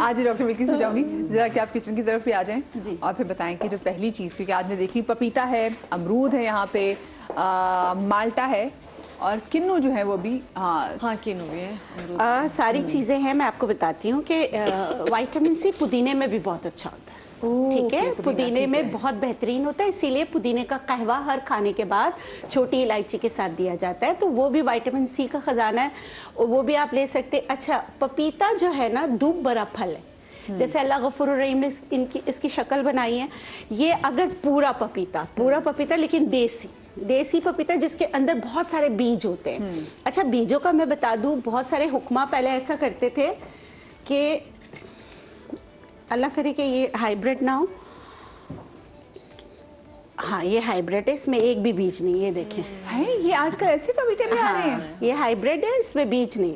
आज डॉक्टर विक्की से जाऊंगी जरा कि आप किचन की तरफ भी आ जाएं जी। और फिर बताएं कि जो पहली चीज़, क्योंकि आज मैं देखी पपीता है, अमरूद है, यहाँ पे माल्टा है और किन्नू जो है वो भी, हाँ किन्नू भी है। सारी चीज़ें हैं। मैं आपको बताती हूँ कि विटामिन सी पुदीने में भी बहुत अच्छा होता है। ठीक है, पुदीने में बहुत बेहतरीन होता है, इसीलिए पुदीने का कहवा हर खाने के बाद छोटी इलायची के साथ दिया जाता है, तो वो भी विटामिन सी का खजाना है, वो भी आप ले सकते हैं। अच्छा, पपीता जो है ना दूब भरा फल है, जैसे अल्लाह गफूर रहीम ने इसकी शक्ल बनाई है। ये अगर पूरा पपीता लेकिन देसी पपीता जिसके अंदर बहुत सारे बीज होते हैं। अच्छा, बीजों का मैं बता दूं, बहुत सारे हुक्मा पहले ऐसा करते थे कि अल्लाह करे कि ये हाइब्रिड ना हो। हाँ, ये हाइब्रिड है, इसमें एक भी बीज नहीं, ये देखें है। ये आजकल ऐसे पपीते भी आ रहे हैं। ये हाइब्रिड है, इसमें बीज नहीं,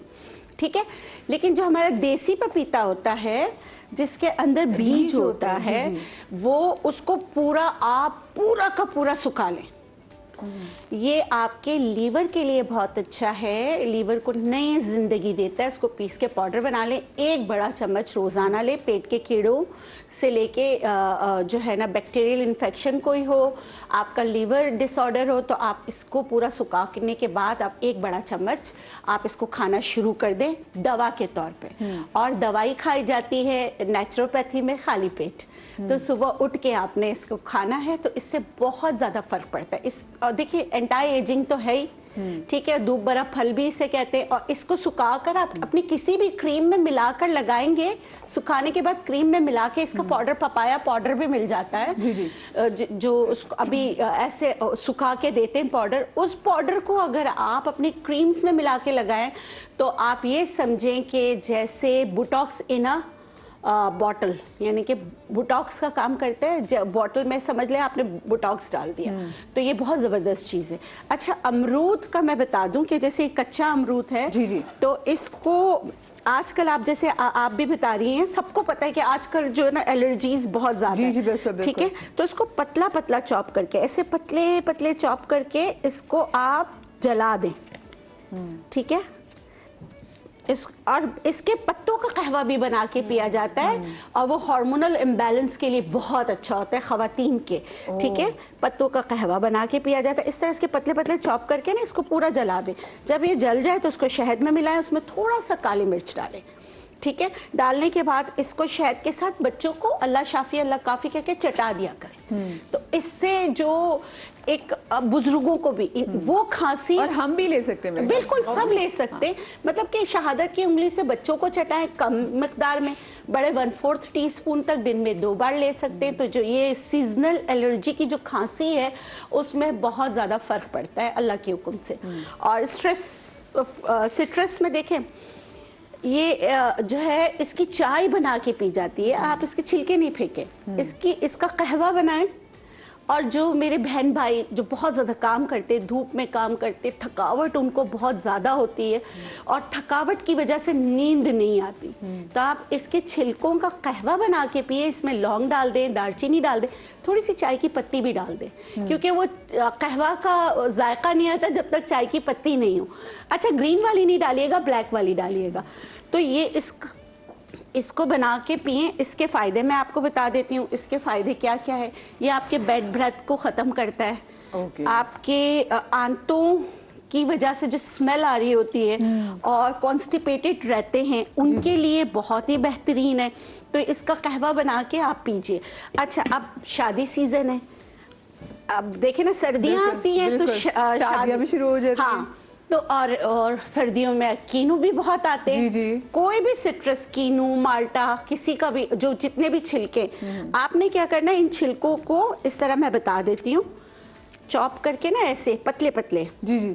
ठीक है। लेकिन जो हमारा देसी पपीता होता है जिसके अंदर बीज होता है, वो उसको आप पूरा का पूरा सुखा लें। ये आपके लीवर के लिए बहुत अच्छा है, लीवर को नई जिंदगी देता है। इसको पीस के पाउडर बना लें, 1 बड़ा चम्मच रोजाना लें। पेट के कीड़ों से लेके जो है ना बैक्टीरियल इन्फेक्शन कोई हो, आपका लीवर डिसऑर्डर हो, तो आप इसको पूरा सुखाने के बाद आप 1 बड़ा चम्मच आप इसको खाना शुरू कर दें दवा के तौर पे। और दवाई खाई जाती है नेचुरोपैथी में खाली पेट, तो सुबह उठ के आपने इसको खाना है, तो इससे बहुत ज़्यादा फर्क पड़ता है। इस देखिए एंटी एजिंग तो है ही, ठीक है, दूब भरा फल भी इसे कहते हैं। और इसको सुखाकर आप अपनी किसी भी क्रीम में मिलाकर लगाएंगे, सुखाने के बाद क्रीम में मिला के इसका पाउडर, पपाया पाउडर भी मिल जाता है। जी। जो उसको अभी ऐसे सुखा के देते हैं पाउडर, उस पाउडर को अगर आप अपनी क्रीम्स में मिला के लगाएं तो आप ये समझें कि जैसे बुटॉक्स इन अ बॉटल, यानी कि बुटॉक्स का काम करता है। बॉटल में समझ लें आपने बुटॉक्स डाल दिया, तो ये बहुत ज़बरदस्त चीज़ है। अच्छा, अमरूद का मैं बता दूं कि जैसे कच्चा अमरूद है, जी। तो इसको आजकल आप जैसे आप भी बता रही हैं, सबको पता है कि आजकल जो है ना एलर्जीज बहुत ज़्यादा है। बिल्कुल। ठीक है, तो इसको पतला पतला चॉप करके, ऐसे पतले पतले चॉप करके इसको आप जला दें, ठीक है। और इसके पत्तों का कहवा भी बना के पिया जाता है, और वो हार्मोनल इम्बैलेंस के लिए बहुत अच्छा होता है खवातीन के, ठीक है। पत्तों का कहवा बना के पिया जाता है। इस तरह इसके पतले पतले चॉप करके ना इसको पूरा जला दें। जब ये जल जाए तो उसको शहद में मिलाएं, उसमें थोड़ा सा काली मिर्च डालें, ठीक है। डालने के बाद इसको शहद के साथ बच्चों को अल्लाह शाफी अल्लाह काफी कह के चटा दिया करें, तो इससे जो एक बुजुर्गों को भी वो खांसी, और हम भी ले सकते हैं, बिल्कुल सब ले सकते हैं। मतलब कि शहादत की उंगली से बच्चों को चटाएं कम मकदार में, बड़े 1/4 टीस्पून तक दिन में 2 बार ले सकते हैं। तो जो ये सीजनल एलर्जी की जो खांसी है उसमें बहुत ज़्यादा फर्क पड़ता है अल्लाह के हुक्म से। और सिट्रस में देखें, ये जो है इसकी चाय बना के पी जाती है, आप इसके छिलके नहीं फेंके, इसका कहवा बनाएं। और जो मेरे बहन भाई जो बहुत ज़्यादा काम करते, धूप में काम करते, थकावट उनको बहुत ज़्यादा होती है और थकावट की वजह से नींद नहीं आती, तो आप इसके छिलकों का कहवा बना के पिए। इसमें लौंग डाल दें, दालचीनी डाल दें, थोड़ी सी चाय की पत्ती भी डाल दें, क्योंकि वो कहवा का जायका नहीं आता जब तक चाय की पत्ती नहीं हो। अच्छा, ग्रीन वाली नहीं डालिएगा, ब्लैक वाली डालिएगा। तो ये इसको बना के पिए। इसके फ़ायदे मैं आपको बता देती हूँ, इसके फ़ायदे क्या क्या है। ये आपके बैड ब्रेथ को ख़त्म करता है, आपके आंतों की वजह से जो स्मेल आ रही होती है और कॉन्स्टिपेटेड रहते हैं उनके लिए बहुत ही बेहतरीन है। तो इसका कहवा बना के आप पीजिए। अच्छा, अब शादी सीज़न है, अब देखें ना सर्दियाँ आती हैं तो शादियाँ भी शुरू हो जाती हैं। हाँ, तो और सर्दियों में कीनू भी बहुत आते हैं। जी। कोई भी सिट्रस, कीनू, माल्टा, किसी का भी, जो जितने भी छिलके, आपने क्या करना है, इन छिलकों को इस तरह मैं बता देती हूँ, चॉप करके ना ऐसे पतले पतले,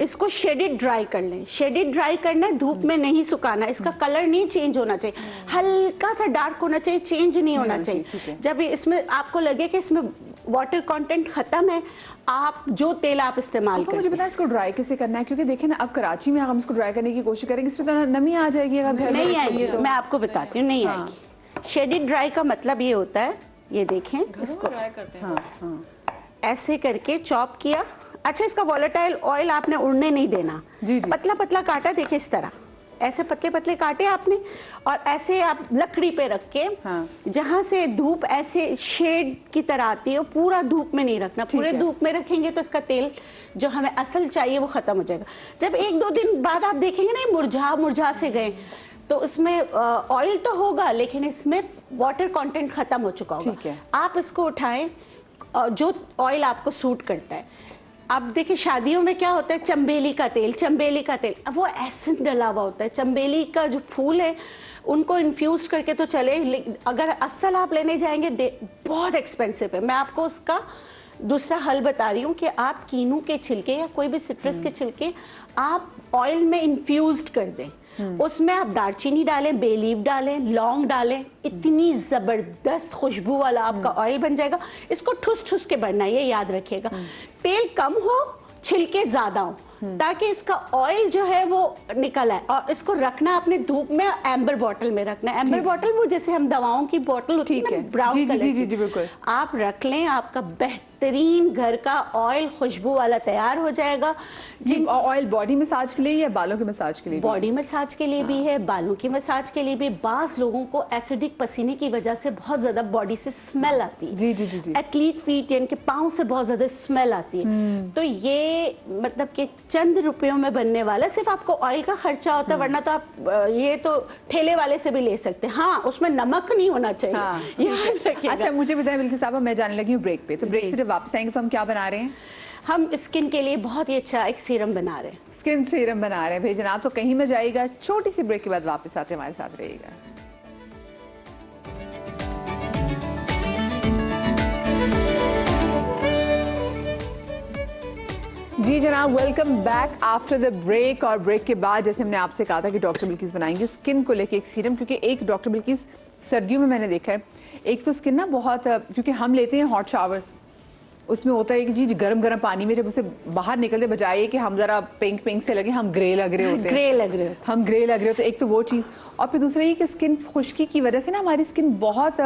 इसको शेडेड ड्राई कर लें। शेडेड ड्राई करना है, धूप में नहीं सुखाना। इसका कलर नहीं चेंज होना चाहिए, हल्का सा डार्क होना चाहिए, चेंज नहीं होना चाहिए। जब इसमें आपको लगे कि इसमें वाटर कंटेंट खत्म है, आप जो तेल आप इस्तेमाल करें। मुझे पता है इसको ड्राई कैसे करना है, क्योंकि देखिए ना अब कराची में हम इसको ड्राई करने की कोशिश करेंगे, इसमें तो नमी आ जाएगी अगर घर में नहीं आएगी। मैं आपको बताती हूँ, नहीं आएगी। शेडेड ड्राई का मतलब ये होता है, ये देखें, इसको ड्राई करते हैं, ऐसे करके चॉप किया। अच्छा, इसका वोलेटाइल ऑयल आपने उड़ने नहीं देना, पतला पतला काटा, देखिए इस तरह, ऐसे पतले पतले काटे आपने और ऐसे आप लकड़ी पे रख के हाँ। जहाँ से धूप ऐसे शेड की तरह आती है, पूरा धूप में नहीं रखना। पूरे है। धूप में रखेंगे तो इसका तेल जो हमें असल चाहिए वो खत्म हो जाएगा। जब 1-2 दिन बाद आप देखेंगे ना मुरझा मुरझा से गए, तो उसमें ऑयल तो होगा लेकिन इसमें वाटर कंटेंट खत्म हो चुका होगा। ठीक है। आप इसको उठाएं, जो ऑयल आपको सूट करता है। अब देखिए शादियों में क्या होता है, चंबेली का तेल, चंबेली का तेल, अब वो एसिड डला हुआ होता है। चंबेली का जो फूल है उनको इन्फ्यूज करके तो चले, अगर असल आप लेने जाएंगे बहुत एक्सपेंसिव है। मैं आपको उसका दूसरा हल बता रही हूँ कि आप कीनू के छिलके या कोई भी सिट्रस के छिलके आप ऑयल में इन्फ्यूज्ड कर दें। उसमें आप दालचीनी डालें, बे लीफ डालें, लौंग डालें, इतनी जबरदस्त खुशबू वाला आपका ऑयल बन जाएगा। इसको ठुस ठुस के बनना है, ये याद रखिएगा। तेल कम हो, छिलके ज्यादा हो, ताकि इसका ऑयल जो है वो निकल आए। और इसको रखना अपने धूप में, एम्बर बॉटल में रखना है। एम्बर बॉटल वो जैसे हम दवाओं की बॉटल होती है ना, ब्राउन जी, कलर जी, की। जी, जी, बिल्कुल। आप रख लें, आपका बेहतरीन घर का ऑयल खुशबू वाला तैयार हो जाएगा। जी, ऑयल बॉडी मसाज के लिए या बालों के मसाज के लिए? बॉडी मसाज के लिए भी है, बालों की मसाज के लिए भी। बास लोगों को एसिडिक पसीने की वजह से बहुत ज्यादा बॉडी से स्मेल आती है। जी, जी, जी, जी। एथलीट फीट यानी कि पाँव से बहुत ज्यादा स्मेल आती है। तो ये मतलब कि चंद रुपयों में बनने वाला, सिर्फ आपको ऑयल का खर्चा होता है, वरना तो आप ये तो ठेले वाले से भी ले सकते हैं। हाँ, उसमें नमक नहीं होना चाहिए। हाँ। याद रखिएगा। अच्छा, मुझे बताएं बिल्किस साहब, मैं जाने लगी हूँ ब्रेक पे, तो ब्रेक से जब वापस आएंगे तो हम क्या बना रहे हैं? हम स्किन के लिए बहुत ही अच्छा एक सीरम बना रहे हैं। स्किन सीरम बना रहे हैं भाई जनाब, तो कहीं में जाइएगा। छोटी सी ब्रेक के बाद वापस आते हमारे साथ रहिएगा। जी जनाब, welcome back after the break. और ब्रेक के बाद जैसे हमने आपसे कहा था कि डॉक्टर बिल्किस बनाएंगे स्किन को लेके एक सीरम, क्योंकि एक डॉक्टर बिल्किस सर्दियों में मैंने देखा है, एक तो स्किन ना बहुत, क्योंकि हम लेते हैं हॉट शावर्स, उसमें होता है कि जी गर्म गर्म पानी में जब उसे बाहर निकलते बजाय कि हम जरा पिंक पिंक से लगे, हम ग्रे लग रहे होते हैं। ग्रे लग रहे होते हम ग्रे लग रहे होते हैं। एक तो वो चीज़, और फिर दूसरा ये कि स्किन खुश्की की वजह से ना हमारी स्किन बहुत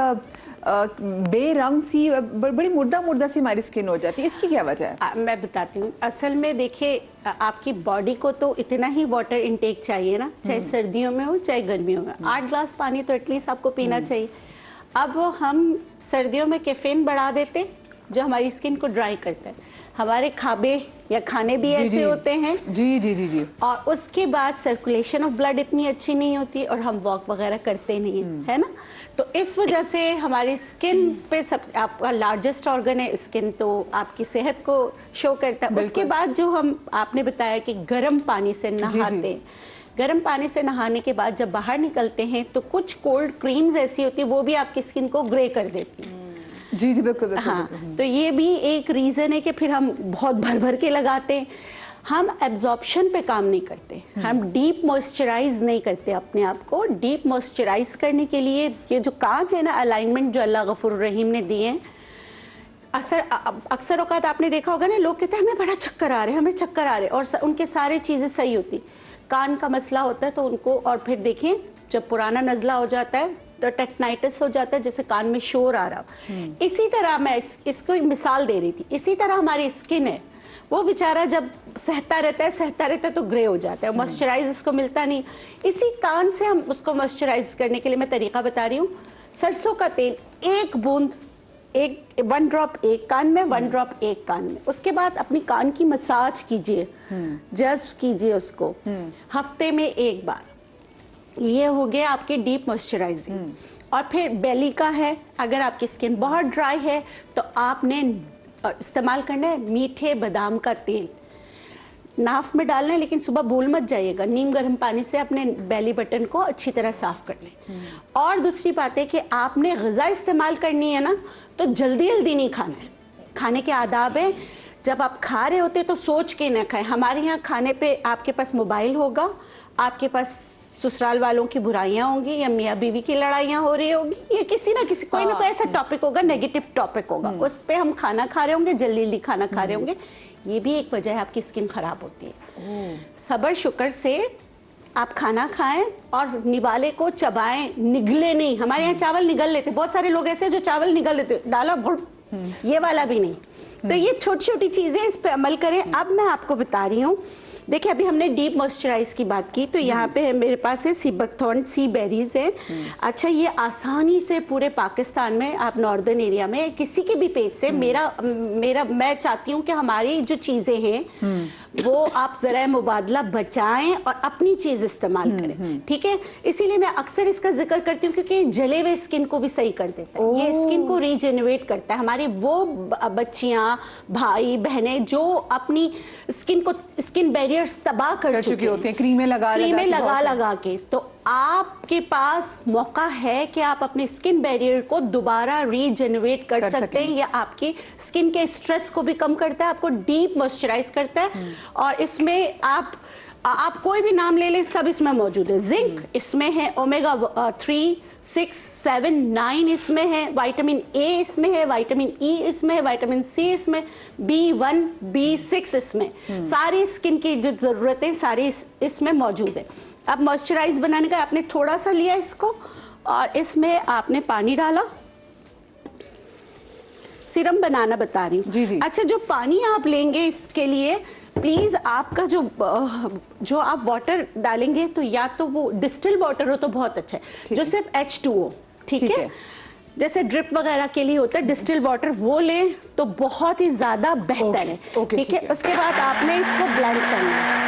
बेरंग सी, बड़ी मुर्दा मुर्दा सी हमारी स्किन हो जाती है। इसकी क्या वजह है? मैं बताती हूँ। असल में देखिए, आपकी बॉडी को तो इतना ही वाटर इनटेक चाहिए ना, चाहे सर्दियों में हो चाहे गर्मियों में। 8 ग्लास पानी तो एटलीस्ट आपको पीना चाहिए। अब हम सर्दियों में कैफीन बढ़ा देते, जो हमारी स्किन को ड्राई करता है। हमारे खाबे या खाने भी ऐसे होते हैं। जी जी जी जी। और उसके बाद सर्कुलेशन ऑफ ब्लड इतनी अच्छी नहीं होती और हम वॉक वगैरह करते नहीं है ना। तो इस वजह से हमारी स्किन पे सब, आपका लार्जेस्ट ऑर्गन है स्किन, तो आपकी सेहत को शो करता है। उसके बाद जो हम आपने बताया कि गर्म पानी से नहाते हैं, गर्म पानी से नहाने के बाद जब बाहर निकलते हैं तो कुछ कोल्ड क्रीम्स ऐसी होती है वो भी आपकी स्किन को ग्रे कर देती है। जी जी बिल्कुल। हाँ, तो ये भी एक रीजन है कि फिर हम बहुत भर भर के लगाते हैं। हम एब्जॉर्प्शन पे काम नहीं करते, हम डीप मॉइस्चराइज नहीं करते अपने आप को। डीप मॉइस्चराइज करने के लिए ये जो काम है ना, अलाइनमेंट जो अल्लाह गफूर रहीम ने दिए हैं, अक्सर औकात आपने देखा होगा ना, लोग कहते हैं हमें बड़ा चक्कर आ रहे हैं, हमें चक्कर आ रहे हैं, और उनके सारे चीज़ें सही होती। कान का मसला होता है तो उनको, और फिर देखें जब पुराना नज़ला हो जाता है तो टेटनाइटिस हो जाता है, जैसे कान में शोर आ रहा। इसी तरह मैं इसको एक मिसाल दे रही थी। इसी तरह हमारी स्किन है, वो बेचारा जब सहता रहता है तो ग्रे हो जाता है, मॉइस्चराइज उसको मिलता नहीं। इसी कान से हम उसको मॉइस्चराइज करने के लिए मैं तरीका बता रही हूँ। सरसों का तेल 1 बूंद, 1 ड्रॉप एक कान में, 1 ड्रॉप एक कान में। उसके बाद अपनी कान की मसाज कीजिए, जज्ब कीजिए उसको हफ्ते में 1 बार। ये हो गया आपकी डीप मॉइस्चराइजिंग। और फिर बेली का है, अगर आपकी स्किन बहुत ड्राई है तो आपने इस्तेमाल करना है मीठे बादाम का तेल। नाफ में डालना है, लेकिन सुबह भूल मत जाइएगा। नीम गर्म पानी से अपने बेली बटन को अच्छी तरह साफ कर लें। और दूसरी बात है कि आपने ग़िज़ा इस्तेमाल करनी है ना, तो जल्दी जल्दी नहीं खाना है। खाने के आदाब है, जब आप खा रहे होते तो सोच के ना खाएं। हमारे यहाँ खाने पे आपके पास मोबाइल होगा, आपके पास ससुराल वालों की बुराइयां होंगी, या मियाँ बीवी की लड़ाइयाँ हो रही होगी, या किसी ना किसी कोई ना कोई ऐसा टॉपिक होगा, नेगेटिव टॉपिक होगा, उस पे हम खाना खा रहे होंगे, जल्दी जल्दी खाना खा रहे होंगे। ये भी एक वजह है आपकी स्किन खराब होती है। सब्र शुक्र से आप खाना खाएं और निवाले को चबाएं, निगले नहीं। हमारे यहाँ चावल निगल लेते, बहुत सारे लोग ऐसे जो चावल निगल लेते, डाला भुड़, ये वाला भी नहीं। तो ये छोटी छोटी चीजें, इस पे अमल करें। अब मैं आपको बता रही हूँ देखिए अभी हमने डीप मॉइस्चराइज की बात की, तो यहाँ पे मेरे पास है सी बकथॉर्न सी बेरीज है। अच्छा, ये आसानी से पूरे पाकिस्तान में, आप नॉर्दर्न एरिया में किसी के भी पेज से, मैं चाहती हूँ कि हमारी जो चीजें हैं वो आप जरा मुबादला बचाएं और अपनी चीज इस्तेमाल करें, ठीक है। इसीलिए मैं अक्सर इसका जिक्र करती हूँ क्योंकि जले हुए स्किन को भी सही कर देता है, ये स्किन को रीजेनरेट करता है। हमारी वो बच्चियां, भाई बहनें जो अपनी स्किन बैरियर्स तबाह कर चुकी होती हैं, क्रीमें लगा के, तो आपके पास मौका है कि आप अपने स्किन बैरियर को दोबारा रीजनरेट कर सकते हैं। ये आपकी स्किन के स्ट्रेस को भी कम करता है, आपको डीप मॉइस्चराइज करता है। और इसमें आप कोई भी नाम ले लें, सब इसमें मौजूद है। जिंक इसमें है, ओमेगा 3, 6, 7, 9 इसमें है, विटामिन ए इसमें है, विटामिन ई इसमें है, विटामिन सी इसमें, B1, B6 इसमें, सारी स्किन की जो जरूरतें सारी इसमें मौजूद है। अब मॉइस्चराइज बनाने का आपने थोड़ा सा लिया इसको, और इसमें आपने पानी डाला। सीरम बनाना बता रही हूँ। जी। अच्छा, जो पानी आप लेंगे इसके लिए प्लीज आपका जो आप वाटर डालेंगे तो या तो वो डिस्टिल वाटर हो तो बहुत अच्छा है, जो सिर्फ H2O, ठीक है, जैसे ड्रिप वगैरह के लिए होता है, डिस्टिल वाटर वो लें तो बहुत ही ज्यादा बेहतर है, ठीक है। उसके बाद आपने इसको ब्लेंड करना है।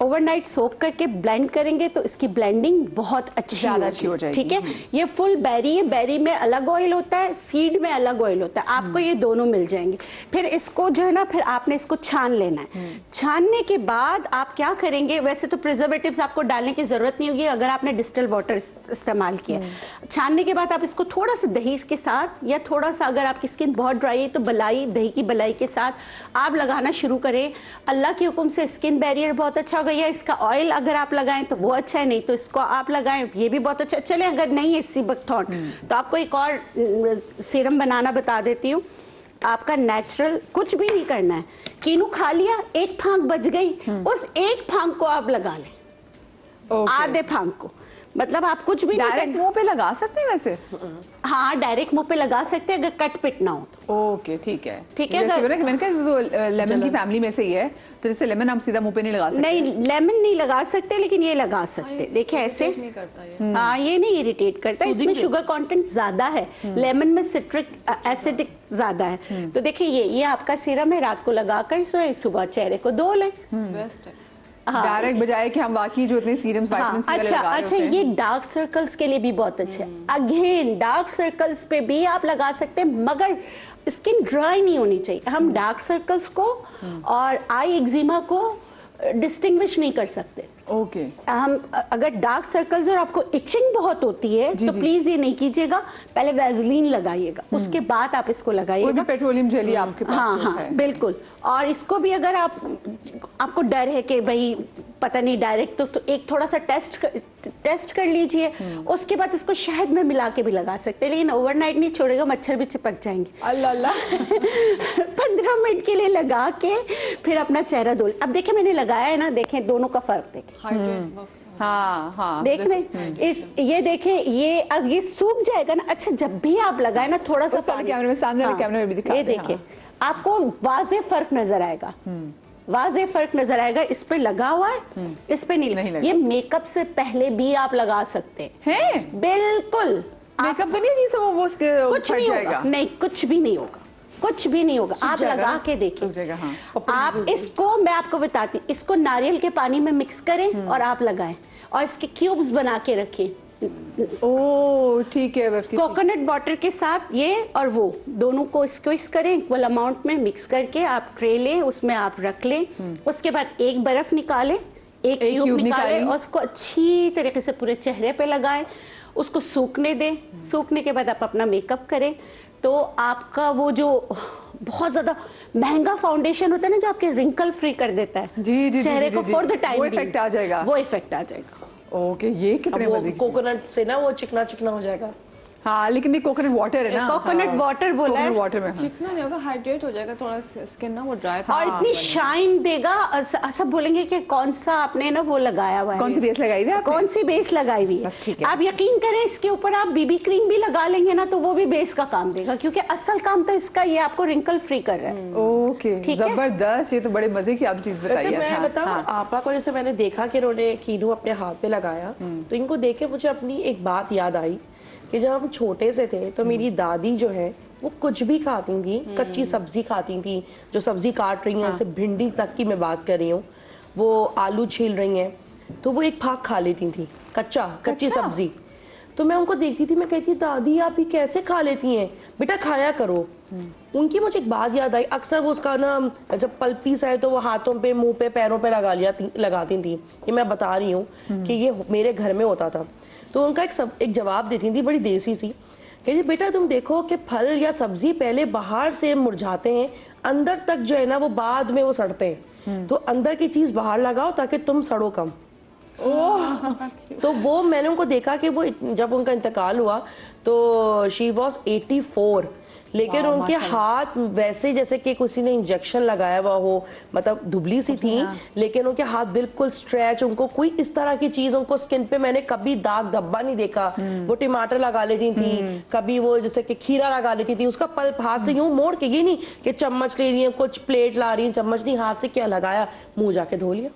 ओवरनाइट सोक करके ब्लेंड करेंगे तो इसकी ब्लेंडिंग बहुत अच्छी हो जाएगी, ठीक है। ये फुल बेरी है, बेरी में अलग ऑयल होता है, सीड में अलग ऑयल होता है, आपको ये दोनों मिल जाएंगे। फिर इसको जो है ना, फिर आपने इसको छान लेना है। छानने के बाद आप क्या करेंगे, वैसे तो प्रिजर्वेटिव्स आपको डालने की जरूरत नहीं होगी अगर आपने डिस्टिल वाटर इस्तेमाल किया। छानने के बाद आप इसको थोड़ा सा दही के साथ, या थोड़ा सा अगर आपकी स्किन बहुत ड्राई है तो दही की बलाई के साथ आप लगाना शुरू करें। अल्लाह के हुक्म से स्किन बैरियर बहुत अच्छा या इसका ऑयल अगर आप लगाएं तो वो अच्छा है, नहीं तो इसको आप लगाएं, ये भी बहुत अच्छा। चले अगर नहीं है सी बकथॉर्न तो आपको एक और सीरम बनाना बता देती हूँ। आपका नेचुरल, कुछ भी नहीं करना है, कीनू खा लिया, एक फांक बच गई, उस एक फांक को आप लगा लें, आधे फांक को, मतलब आप कुछ भी डायरेक्ट मुंह पे लगा सकते हैं वैसे? हाँ, डायरेक्ट मुंह पे लगा सकते हैं अगर कट पिट ना हो तो। ओके, ठीक है। मैंने कहा तो लेमन की फैमिली में से ही है, तो जैसे लेमन हम सीधा मुंह पे नहीं लगा सकते। नहीं, लेमन नहीं लगा सकते, लेकिन ये लगा सकते। देखिए ऐसे नहीं करता ये। हाँ, ये नहीं इरिटेट करता, इसमें शुगर कंटेंट ज्यादा है, लेमन में सिट्रिक एसिडिक ज्यादा है। तो देखिए ये आपका सीरम है, रात को लगाकर सोए, सुबह चेहरे को धो लें, बेस्ट है। डायरेक्ट बजाय कि हम वाकई जो इतने सीरम्स विटामिन सी वाले लगा रहे होते हैं। ये डार्क सर्कल्स के लिए भी बहुत अच्छे है। अगेन डार्क सर्कल्स पे भी आप लगा सकते हैं, मगर स्किन ड्राई नहीं होनी चाहिए। हम डार्क सर्कल्स को और आई एक्जिमा को डिस्टिंग्विश नहीं कर सकते। ओके, हम अगर डार्क सर्कल्स और आपको इचिंग बहुत होती है तो प्लीज ये नहीं कीजिएगा, पहले वैसलीन लगाइएगा, उसके बाद आप इसको लगाइएगा। कोई भी पेट्रोलियम जेली आपके पास हाँ, है। बिल्कुल। और इसको भी अगर आपको डर है कि भाई पता नहीं डायरेक्ट, तो एक थोड़ा सा टेस्ट कर लीजिए, उसके बाद इसको शहद में मिला के भी लगा सकते हैं, लेकिन ओवरनाइट नहीं छोड़ेगा, मच्छर भी चिपक जाएंगे। अल्लाह अल्लाह 15 मिनट के लिए लगा के फिर अपना चेहरा धो। अब देखें मैंने लगाया है ना, देखें दोनों का फर्क देखें। हाँ, देख रहे ये देखें, ये अब ये सूख जाएगा ना। अच्छा, जब भी आप लगाए ना थोड़ा सा कैमरे में, सामने वाले कैमरे में भी दिखा, ये देखें, आपको वाज़े फर्क नजर आएगा, वाज़े फर्क नजर आएगा। इस पे लगा हुआ है, इस पे नहीं लगा। ये मेकअप से पहले भी आप लगा सकते हैं। बिल्कुल, मेकअप में नहीं, वो कुछ नहीं होगा, नहीं कुछ भी नहीं होगा, कुछ भी नहीं होगा। आप लगा के देखिए। हाँ। आप इसको, मैं आपको बताती, इसको नारियल के पानी में मिक्स करें और आप लगाएं, और इसके क्यूब्स बना के रखें। ओ ठीक है। कोकोनट वाटर के साथ ये और वो दोनों को स्क्विज करें, इक्वल अमाउंट में मिक्स करके आप ट्रे लें, उसमें आप रख लें। उसके बाद एक बर्फ निकालें, एक क्यूब निकालें और उसको अच्छी तरीके से पूरे चेहरे पे लगाएं, उसको सूखने दें। सूखने के बाद आप अपना मेकअप करें, तो आपका वो जो बहुत ज्यादा महंगा फाउंडेशन होता है ना, जो आपके रिंकल फ्री कर देता है चेहरे को फॉर द टाइम, वो इफेक्ट आ जाएगा। वो इफेक्ट आ जाएगा। ओके, ये कितने मजे की। कोकोनट से ना वो चिकना चिकना हो जाएगा। हाँ लेकिन ये कोकोनट वाटर है ना, कोकोनट वाटर बोला है, वाटर में हाँ। जितना नहीं होगा हाइड्रेट हो जाएगा थोड़ा स्किन ना, वो ड्राई और इतनी शाइन देगा। सब बोलेंगे कि कौन सा आपने ना वो लगाया हुआ है, कौन सी बेस लगाई हुई है आपने? कौन सी बेस लगाई हुई बस ठीक है। है। आप यकीन करें इसके ऊपर आप बीबी क्रीम भी लगा लेंगे ना तो वो भी बेस का काम देगा, क्योंकि असल काम तो इसका ये आपको रिंकल फ्री कर रहा है। ओके ठीक है। जबरदस्त, ये तो बड़े मजे की आप चीज बताई वैसे है। मैं हाँ, बताऊं हाँ। आपा को, जैसे मैंने देखा कि उन्होंने कीनू अपने हाथ पे लगाया, तो इनको देख के मुझे अपनी एक बात याद आई कि जब हम छोटे से थे तो मेरी दादी जो है वो कुछ भी खाती थी, कच्ची सब्जी खाती थी, जो सब्जी काट रही हैं, जैसे भिंडी तक की मैं बात कर रही हूँ, वो आलू छील रही हैं तो वो एक फाक खा लेती थी, कच्ची सब्जी। तो मैं उनको देखती थी, मैं कहती दादी आप ये कैसे खा लेती हैं, बेटा खाया करो। उनकी मुझे एक बात याद आई, अक्सर वो उसका ना जब पल्प पीस आए तो वो हाथों पे, मुंह पे, पैरों पे लगाती थी। ये मैं बता रही हूँ कि ये मेरे घर में होता था। तो उनका एक जवाब देती थी बड़ी देसी सी, कहती बेटा तुम देखो कि फल या सब्जी पहले बाहर से मुरझाते हैं, अंदर तक जो है ना वो बाद में वो सड़ते हैं, तो अंदर की चीज बाहर लगाओ ताकि तुम सड़ो कम। तो वो मैंने उनको देखा कि वो जब उनका इंतकाल हुआ तो शी वॉज 84, लेकिन उनके हाथ वैसे जैसे कि किसी ने इंजेक्शन लगाया हुआ हो, मतलब दुबली सी थी, लेकिन उनके हाथ बिल्कुल स्ट्रेच, उनको कोई इस तरह की चीज, उनको स्किन पे मैंने कभी दाग धब्बा नहीं देखा। वो टमाटर लगा लेती थी, कभी वो जैसे कि खीरा लगा लेती थी, उसका पल्प हाथ से यूं मोड़ के, ये नहीं कि चम्मच ले रही है, कुछ प्लेट ला रही है, चम्मच नहीं, हाथ से क्या लगाया, मुंह जाके धो लिया।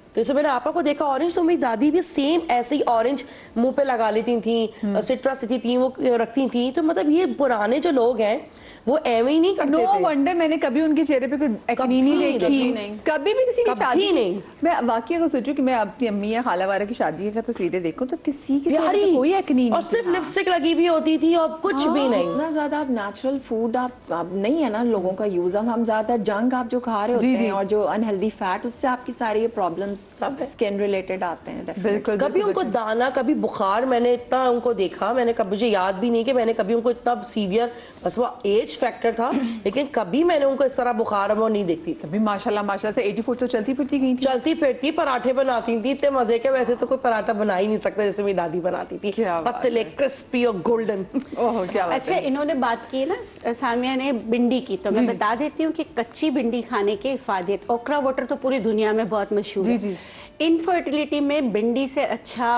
तो जैसे मैंने आपा को देखा ऑरेंज, तो मेरी दादी भी सेम ऐसे ही ऑरेंज मुंह पे लगा लेती थी, सिट्रस थी वो रखती थी। तो मतलब ये पुराने जो लोग हैं वो एवं ही नहीं करते नो थे। वंडर मैंने कभी उनके चेहरे पे कोई एक्नी नहीं देखी, कभी भी किसी की कभी शादी नहीं। मैं वाकई अगर सोचूं कि मैं अपनी अम्मी या खाला वाला की शादी का तस्वीरें देखूं तो किसी के चेहरे प्यारी, पे कोई एक्नी नहीं और सिर्फ लिपस्टिक लगी हुई होती थी और कुछ भी नहीं। इतना ज्यादा आप नेचुरल फूड आप नहीं है ना लोगों का यूज, हम ज्यादातर जंक आप जो खा रहे होते हैं और जो अनहेल्दी फैट, उससे आपकी सारी ये प्रॉब्लम्स स्किन रिलेटेड आते हैं। बिल्कुल कभी उनको दाना, कभी बुखार, मैंने इतना उनको देखा, मैंने कभी, मुझे याद भी नहीं कि मैंने कभी उनको इतना सीवियर, बस वो एज फैक्टर था, लेकिन कभी मैंने उनको इस तरह बुखार वो नहीं देखती थी। तभी माशाल्लाह से 84 तो चलती फिरती गई थी, चलती फिरती, पराठे बनाती थी, इतने मजे के। वैसे तो कोई पराठा बना ही नहीं सकता जैसे मेरी दादी बनाती थी, पतले, क्रिस्पी और गोल्डन। ओह क्या बात अच्छा, है। इन्होंने बात की है ना सामिया ने भिंडी की, तो मैं बता देती हूँ कि कच्ची भिंडी खाने के इफादत, ओकरा वाटर तो पूरी दुनिया में बहुत मशहूर है। इनफर्टिलिटी में भिंडी से अच्छा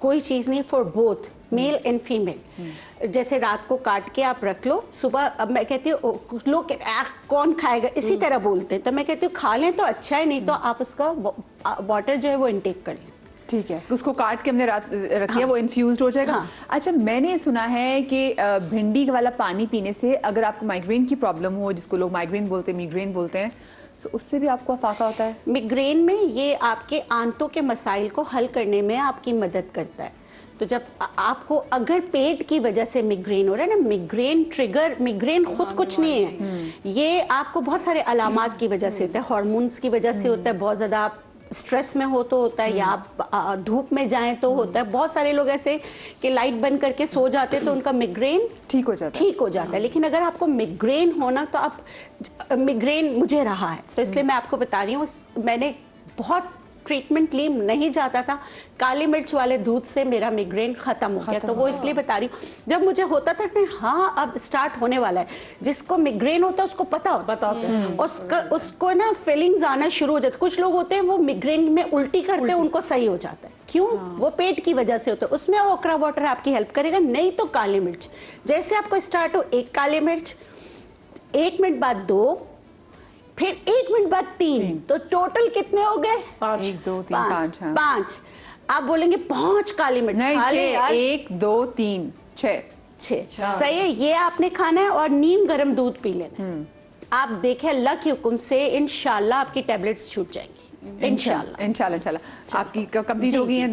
कोई चीज नहीं, for both male and female. जैसे रात को काट के आप रख लो, सुबह, अब मैं कहती हूँ कुछ लोग कौन खाएगा इसी तरह बोलते हैं, तो मैं कहती हूँ खा लें तो अच्छा है, नहीं तो आप उसका वाटर जो है वो इनटेक कर लें। ठीक है, उसको काट के हमने रात रखी है, वो इन्फ्यूज्ड हो जाएगा। हाँ। अच्छा, मैंने सुना है कि भिंडी वाला पानी पीने से अगर आपको माइग्रेन की प्रॉब्लम हो, जिसको लोग माइग्रेन बोलते हैं, मिग्रेन बोलते हैं, तो उससे भी आपको अफाका होता है। मिग्रेन में ये आपके आंतों के मसाइल को हल करने में आपकी मदद करता है। तो जब आपको अगर पेट की वजह से मिग्रेन हो रहा है ना, मिग्रेन खुद कुछ नहीं है, ये आपको बहुत सारे अलामात की वजह से होता है, हार्मोन्स की वजह से होता है, बहुत ज्यादा आप स्ट्रेस में हो तो होता है, या आप धूप में जाएं तो होता है। बहुत सारे लोग ऐसे कि लाइट बंद करके सो जाते हैं तो उनका मिग्रेन ठीक हो जाता है। लेकिन अगर आपको मिग्रेन होना, तो आप, मिग्रेन मुझे रहा है तो इसलिए मैं आपको बता रही हूँ, मैंने बहुत ट्रीटमेंट ली, नहीं जाता था, काली मिर्च वाले दूध से मेरा मिग्रेन खत्म हो गया। तो वो इसलिए बता रही हूँ, जब मुझे होता था कि हाँ अब स्टार्ट होने वाला है, जिसको मिग्रेन होता है उसको पता होता है, उसको ना फीलिंग्स आना शुरू हो जाती। कुछ लोग होते हैं वो मिग्रेन में उल्टी करते हैं, उनको सही हो जाता है। क्यों? वो पेट की वजह से होता है। उसमें ओकरा वाटर आपकी हेल्प करेगा, नहीं तो काली मिर्च। जैसे आपको स्टार्ट हो, एक काली मिर्च, 1 मिनट बाद 2, फिर 1 मिनट बाद 3, तो टोटल कितने हो गए? 1 2 3 5। 5। आप बोलेंगे 5 काली मिर्च नहीं, खा ले यार। 1 2 3 6 सही है। ये आपने खाना है और नीम गर्म दूध पी लेना। आप देखें अल्लाह के हुक्म से इंशाल्लाह आपकी टैबलेट्स छूट जाएंगी। इंशाल्लाह इंशाल्लाह आपकी कंप्लीट हो गई है।